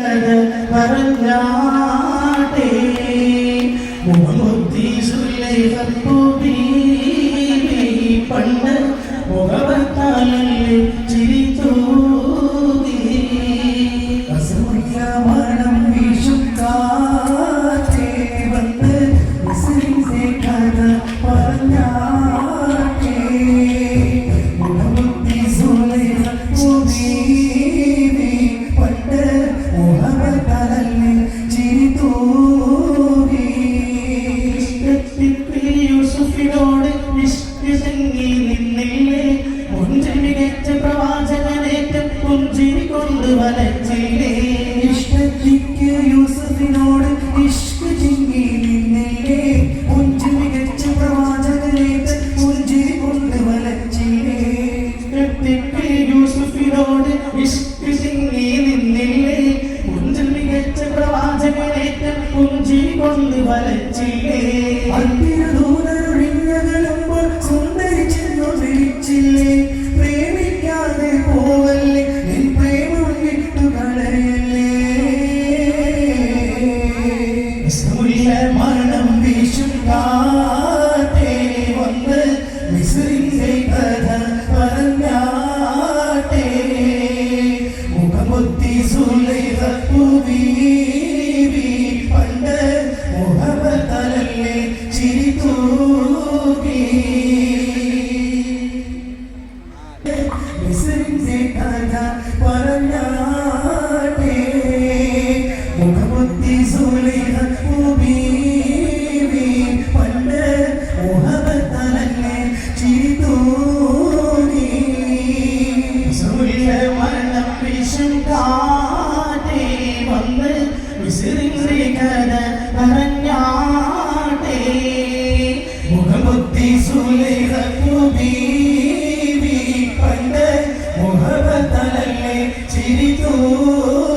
കഥ പറഞ്ഞാട്ടെ മുഹമ്മദി സുലൈഖത്തു ബീവി പണ്ട് മുഖവത്താലല്ലേ ചിരി തൂകി അസൂയമണം വീശുകാറ്റേ വന്ന് മുസ്ലിംസെ കഥ പറഞ്ഞാട്ടെ മുഹമ്മദി സുലൈഖത്തു ബീവി പണ്ട് മുഖവത്താലല്ലേ ചിരി തൂകി യൂസുഫിനോട് നിഷ്കൃതങ്ങി നിന്നില്ലേ മുഞ്ചിൽ മികച്ച പ്രവാചകനേറ്റം പുഞ്ചിരി കൊണ്ട് വലച്ചില്ലേ ഇഷ്ടത്തിക്ക് യൂസുഫിനോട് ഇഷ്ക് ചിങ്ങി നിന്നില്ലേ മുഞ്ചിൽ മികച്ച പ്രവാചകനേറ്റം പുഞ്ചിരി കൊണ്ട് വലച്ചില്ലേ ഇഷ്ടത്തിക്ക് യൂസുഫിനോട് ഇഷ്ക് ചിങ്ങി നിന്നില്ലേ മുഞ്ചിൽ മികച്ച പ്രവാചകനേറ്റം പുഞ്ചിരി കൊണ്ട് വലച്ചില്ലേ സുന്ദരിച്ചെന്നു പ്രേമിക്കാതെ പോവല്ലേ നിൻ പ്രേമം വിട്ടുകളയല്ലേ മരണം വീശും കാറ്റേ വന്ന് മിസ്രിന്റെ കഥ പറഞ്ഞാട്ടെ മുഖമുത്തി സുലൈഖത്തു ബീവി പണ്ട് മുഹബത്തലല്ലേ ചിരി തൂകി മിസ്രിന്റെ കഥ പറഞ്ഞാട്ടെ മുഖമുത്തി സുലൈഖത്തു ബീവി പണ്ട് മുഹബത്തലല്ലേ ചിരി തൂകി മരണം വീശും കാറ്റേ വന്ന് മിസ്രിന്റെ കഥ പറഞ്ഞാട്ടെ മുഖമുത്തി സുലൈഖത്തു ബീവി പണ്ട് മുഹബത്തലല്ലേ ചിരി തൂകി